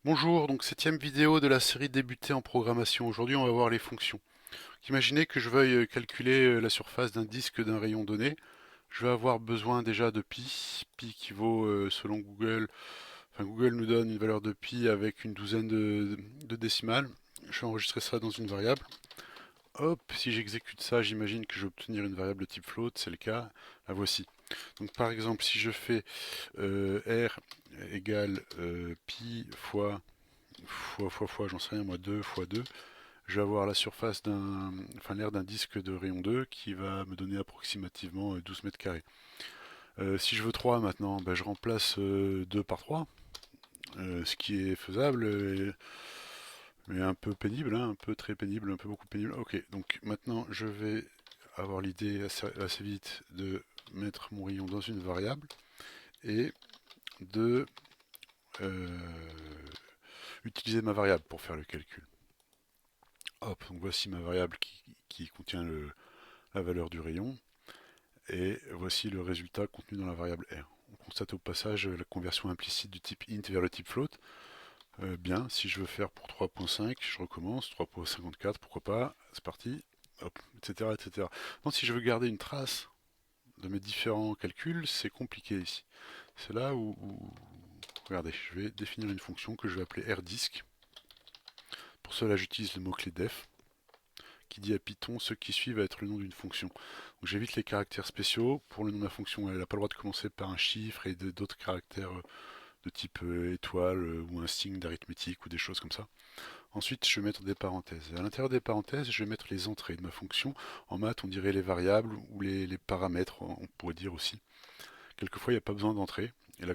Bonjour, donc septième vidéo de la série Débuter en programmation. Aujourd'hui, on va voir les fonctions. Imaginez que je veuille calculer la surface d'un disque d'un rayon donné. Je vais avoir besoin déjà de pi, pi qui vaut selon Google, enfin Google nous donne une valeur de pi avec une douzaine de décimales. Je vais enregistrer ça dans une variable. Hop, si j'exécute ça, j'imagine que je vais obtenir une variable de type float, c'est le cas, la voici. Donc par exemple, si je fais r égale pi fois, j'en sais rien moi, 2 fois 2, je vais avoir la surface enfin l'aire d'un disque de rayon 2 qui va me donner approximativement 12 mètres carrés. Si je veux 3 maintenant, ben, je remplace 2 par 3, ce qui est faisable, mais un peu pénible, hein, un peu très pénible, un peu beaucoup pénible. Ok, donc maintenant je vais avoir l'idée assez vite de mettre mon rayon dans une variable et de euh, utiliser ma variable pour faire le calcul. Hop, donc voici ma variable qui contient la valeur du rayon, et voici le résultat contenu dans la variable R. On constate au passage la conversion implicite du type int vers le type float. Bien, si je veux faire pour 3.5, je recommence, 3.54, pourquoi pas, c'est parti, hop, etc., etc. Donc si je veux garder une trace de mes différents calculs, c'est compliqué ici. C'est là regardez, je vais définir une fonction que je vais appeler rdisc. Pour cela, j'utilise le mot-clé def, qui dit à Python ce qui suit va être le nom d'une fonction. Donc j'évite les caractères spéciaux. Pour le nom de la fonction, elle n'a pas le droit de commencer par un chiffre et d'autres caractères de type étoile ou un signe d'arithmétique ou des choses comme ça. Ensuite, je vais mettre des parenthèses. Et à l'intérieur des parenthèses, je vais mettre les entrées de ma fonction. En maths, on dirait les variables ou les paramètres, on pourrait dire aussi. Quelquefois, il n'y a pas besoin d'entrée et la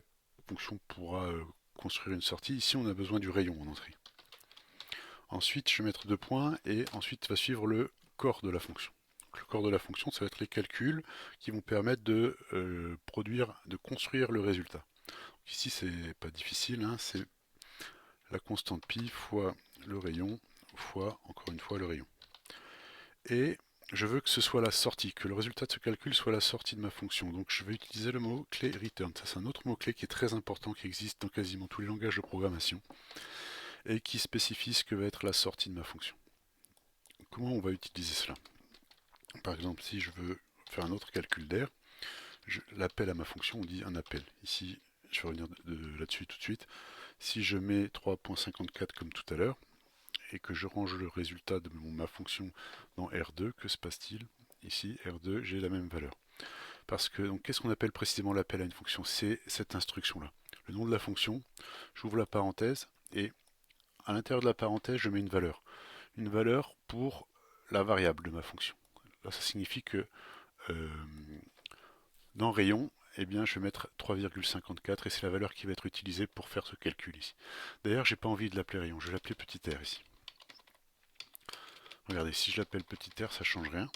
fonction pourra construire une sortie. Ici, on a besoin du rayon en entrée. Ensuite, je vais mettre deux points et ensuite va suivre le corps de la fonction. Donc, le corps de la fonction, ça va être les calculs qui vont permettre de de construire le résultat. Donc ici, c'est pas difficile, hein, c'est la constante pi fois le rayon fois, encore une fois, le rayon. Et je veux que ce soit la sortie, que le résultat de ce calcul soit la sortie de ma fonction. Donc je vais utiliser le mot clé return. Ça, c'est un autre mot-clé qui est très important, qui existe dans quasiment tous les langages de programmation et qui spécifie ce que va être la sortie de ma fonction. Comment on va utiliser cela? Par exemple, si je veux faire un autre calcul d'air, l'appel à ma fonction, on dit un appel. Ici, je vais revenir là-dessus tout de suite. Si je mets 3.54 comme tout à l'heure, et que je range le résultat de ma fonction dans R2, que se passe-t-il? Ici, R2, j'ai la même valeur. Parce que, donc, qu'est-ce qu'on appelle précisément l'appel à une fonction? C'est cette instruction-là. Le nom de la fonction, j'ouvre la parenthèse, et à l'intérieur de la parenthèse, je mets une valeur. Une valeur pour la variable de ma fonction. Là, ça signifie que euh, dans rayon, eh bien, je vais mettre 3,54 et c'est la valeur qui va être utilisée pour faire ce calcul ici. D'ailleurs, j'ai pas envie de l'appeler rayon, je vais l'appeler petit r ici. Regardez, si je l'appelle petit r, ça change rien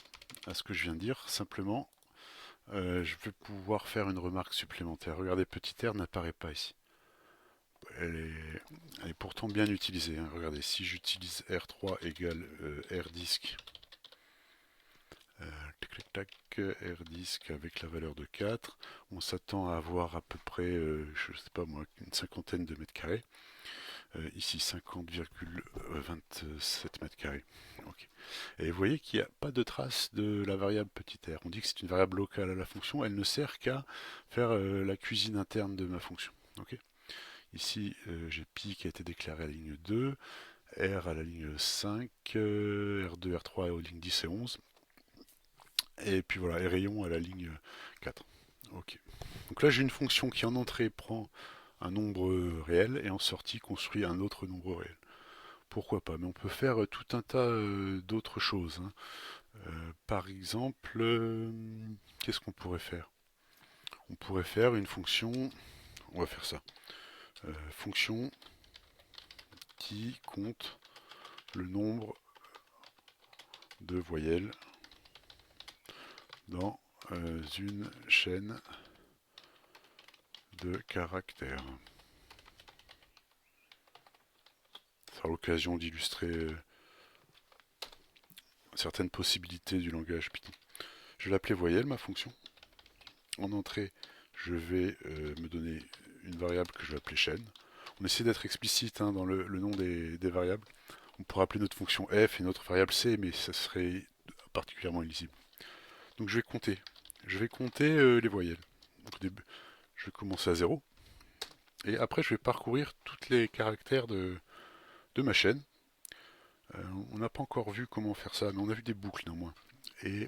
à ce que je viens de dire. Simplement, je vais pouvoir faire une remarque supplémentaire. Regardez, petit r n'apparaît pas ici. Elle est pourtant bien utilisée, hein. Regardez, si j'utilise R3 égale RDisc, tac, RDisc avec la valeur de 4, on s'attend à avoir à peu près, je sais pas moi, une cinquantaine de mètres carrés. Ici 50,27 mètres carrés. Okay. Et vous voyez qu'il n'y a pas de trace de la variable petit r. On dit que c'est une variable locale à la fonction, elle ne sert qu'à faire la cuisine interne de ma fonction. Okay. Ici, j'ai pi qui a été déclaré à la ligne 2, R à la ligne 5, R2, R3 aux lignes 10 et 11, et puis voilà, et rayon à la ligne 4. Ok. Donc là, j'ai une fonction qui en entrée prend un nombre réel et en sortie construit un autre nombre réel. Pourquoi pas? Mais on peut faire tout un tas d'autres choses, hein. Par exemple, qu'est-ce qu'on pourrait faire? On pourrait faire une fonction, on va faire ça, fonction qui compte le nombre de voyelles dans une chaîne de caractères. Ça sera l'occasion d'illustrer certaines possibilités du langage Python. Je vais l'appeler voyelle, ma fonction. En entrée, je vais me donner une variable que je vais appeler chaîne. On essaie d'être explicite hein, dans le nom des variables. On pourrait appeler notre fonction f et notre variable c, mais ça serait particulièrement illisible. Donc je vais compter. Je vais compter les voyelles. Donc, je vais commencer à 0. Et après, je vais parcourir tous les caractères de ma chaîne. On n'a pas encore vu comment faire ça, mais on a vu des boucles néanmoins. Et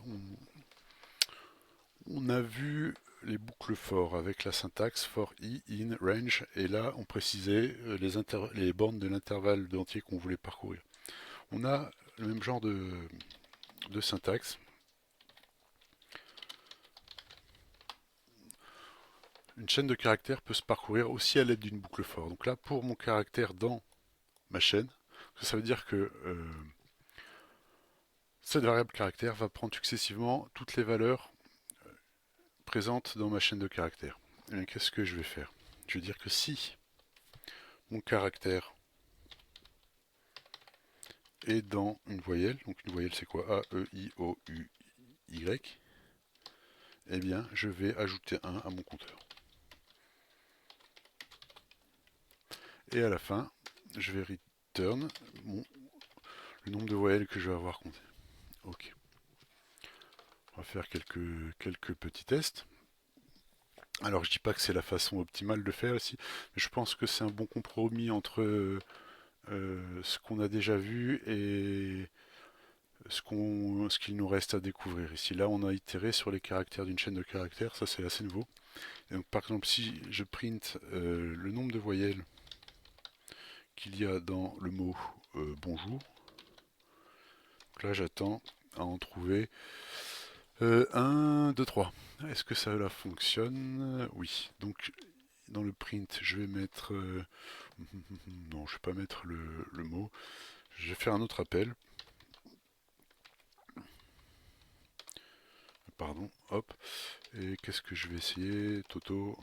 on a vu les boucles for avec la syntaxe for i, in, range. Et là, on précisait les bornes de l'intervalle d'entier qu'on voulait parcourir. On a le même genre de syntaxe. Une chaîne de caractères peut se parcourir aussi à l'aide d'une boucle for. Donc là, pour mon caractère dans ma chaîne, ça veut dire que cette variable caractère va prendre successivement toutes les valeurs présentes dans ma chaîne de caractères. Et qu'est-ce que je vais faire? Je vais dire que si mon caractère est dans une voyelle, donc une voyelle c'est quoi? A, E, I, O, U, Y, eh bien je vais ajouter 1 à mon compteur. Et à la fin, je vais return le nombre de voyelles que je vais avoir compté. Ok. On va faire quelques petits tests. Alors je dis pas que c'est la façon optimale de faire ici, mais je pense que c'est un bon compromis entre ce qu'on a déjà vu et ce qu'il nous reste à découvrir. Ici, là, on a itéré sur les caractères d'une chaîne de caractères, ça c'est assez nouveau. Et donc, par exemple, si je print le nombre de voyelles qu'il y a dans le mot bonjour, donc là j'attends à en trouver 1, 2, 3. Est-ce que ça là fonctionne? Oui. Donc dans le print, je vais mettre... non, je ne vais pas mettre le mot. Je vais faire un autre appel. Pardon, hop. Et qu'est-ce que je vais essayer? Toto,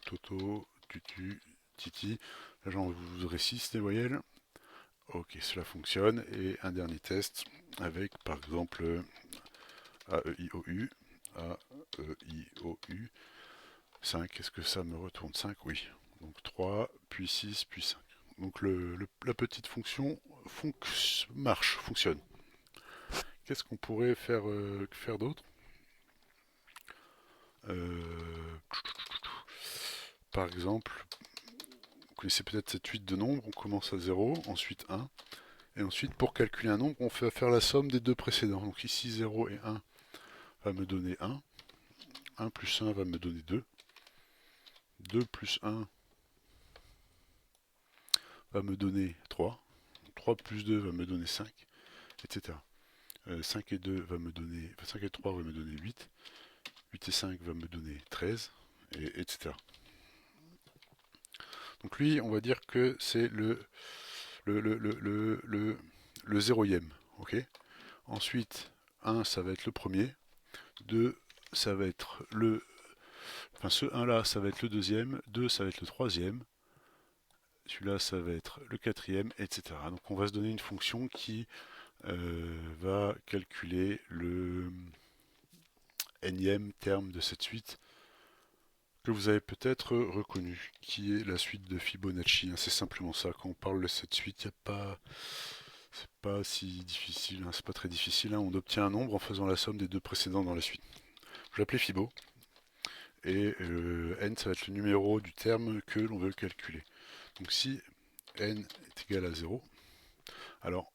Toto, Tutu, Titi. Là, j'en voudrais 6 des voyelles. Ok, cela fonctionne. Et un dernier test avec, par exemple, A, E, I, O, U. A, E, I, O, U. 5, est-ce que ça me retourne 5? Oui. Donc 3, puis 6, puis 5. Donc la petite fonction fonctionne. Qu'est-ce qu'on pourrait faire d'autre? Euh, Par exemple, vous connaissez peut-être cette suite de nombres, on commence à 0, ensuite 1, et ensuite pour calculer un nombre, on fait faire la somme des deux précédents. Donc ici 0 et 1 va me donner 1, 1 plus 1 va me donner 2, 2 plus 1 va me donner 3, 3 plus 2 va me donner 5, etc. 5 et 2 va me donner, 5 et 3 va me donner 8, 8 et 5 va me donner 13, et, etc. Donc lui, on va dire que c'est le zéroième. Ok. Ensuite, 1, ça va être le premier. 2, ça va être le... Enfin, ce 1 là, ça va être le deuxième. 2, ça va être le troisième. Celui-là, ça va être le quatrième, etc. Donc on va se donner une fonction qui va calculer le énième terme de cette suite que vous avez peut-être reconnu, qui est la suite de Fibonacci. C'est simplement ça. Quand on parle de cette suite, il n'y a pas... C'est pas si difficile, hein, c'est pas très difficile. Hein. On obtient un nombre en faisant la somme des deux précédents dans la suite. Je vais l'appeler Fibo. Et n, ça va être le numéro du terme que l'on veut calculer. Donc si n est égal à 0, alors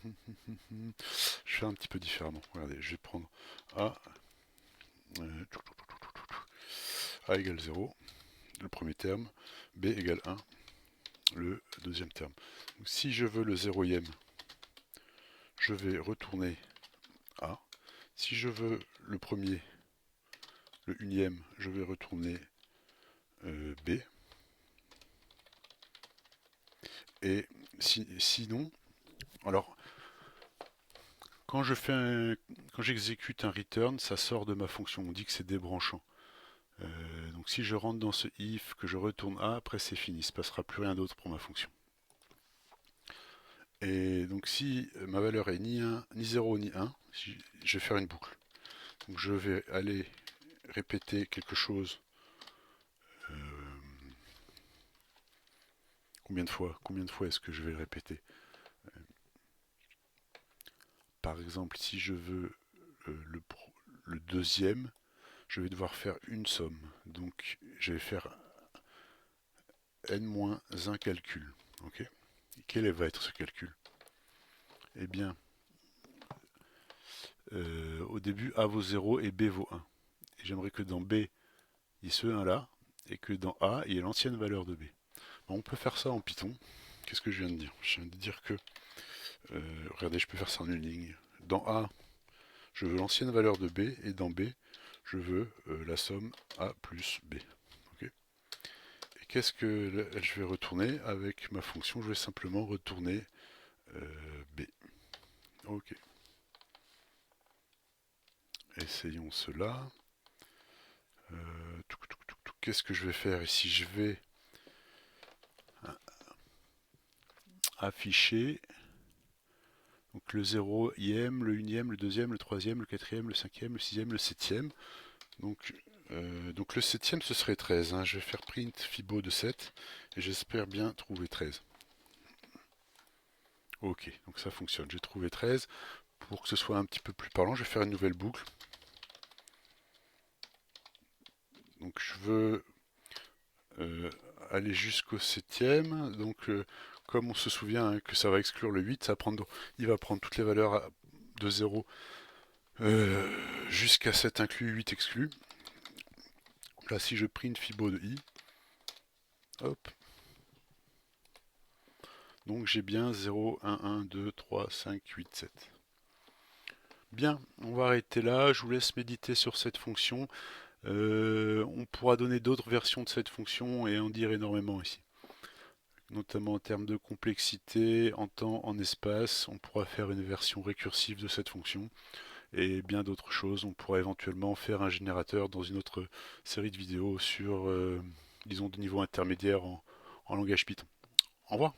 je fais un petit peu différemment. Regardez, je vais prendre a, a égale 0, le premier terme, b égale 1, le deuxième terme. Donc, si je veux le zéroième, je vais retourner a. Si je veux le premier, le unième, je vais retourner b. Et sinon, alors quand j'exécute un return, ça sort de ma fonction. On dit que c'est débranchant. Donc si je rentre dans ce if, que je retourne A, après c'est fini, il ne se passera plus rien d'autre pour ma fonction. Et donc si ma valeur est ni 1, ni 0, ni 1, je vais faire une boucle. Donc je vais aller répéter quelque chose combien de fois est-ce que je vais le répéter? Par exemple, si je veux le deuxième, je vais devoir faire une somme. Donc, je vais faire n-1 calcul. Ok. Quel va être ce calcul? Eh bien, au début, A vaut 0 et B vaut 1. Et j'aimerais que dans B, il y ait ce 1 là, et que dans A, il y ait l'ancienne valeur de B. Bon, on peut faire ça en Python. Qu'est-ce que je viens de dire? Je viens de dire que, regardez, je peux faire ça en une ligne. Dans A, je veux l'ancienne valeur de B, et dans B, je veux la somme A plus B. Okay. Et qu'est-ce que je vais retourner avec ma fonction? Je vais simplement retourner B. Ok. Essayons cela. Qu'est-ce que je vais faire ici? Je vais afficher donc le 0e, le 1e, le 2e, le 3e, le 4e, le 5e, le 6e, le 7e. Donc le 7e ce serait 13. Hein. Je vais faire print Fibo de 7 et j'espère bien trouver 13. Ok, donc ça fonctionne. J'ai trouvé 13. Pour que ce soit un petit peu plus parlant, je vais faire une nouvelle boucle. Donc je veux aller jusqu'au 7e. Donc comme on se souvient hein, que ça va exclure le 8, il va prendre toutes les valeurs de 0 jusqu'à 7 inclus, 8 exclus. Là si je print Fibo de i, hop, donc j'ai bien 0, 1, 1, 2, 3, 5, 8, 7. Bien, on va arrêter là, je vous laisse méditer sur cette fonction. On pourra donner d'autres versions de cette fonction et en dire énormément ici. Notamment en termes de complexité, en temps, en espace, on pourra faire une version récursive de cette fonction et bien d'autres choses. On pourra éventuellement faire un générateur dans une autre série de vidéos sur, disons, des niveaux intermédiaires en langage Python. Au revoir.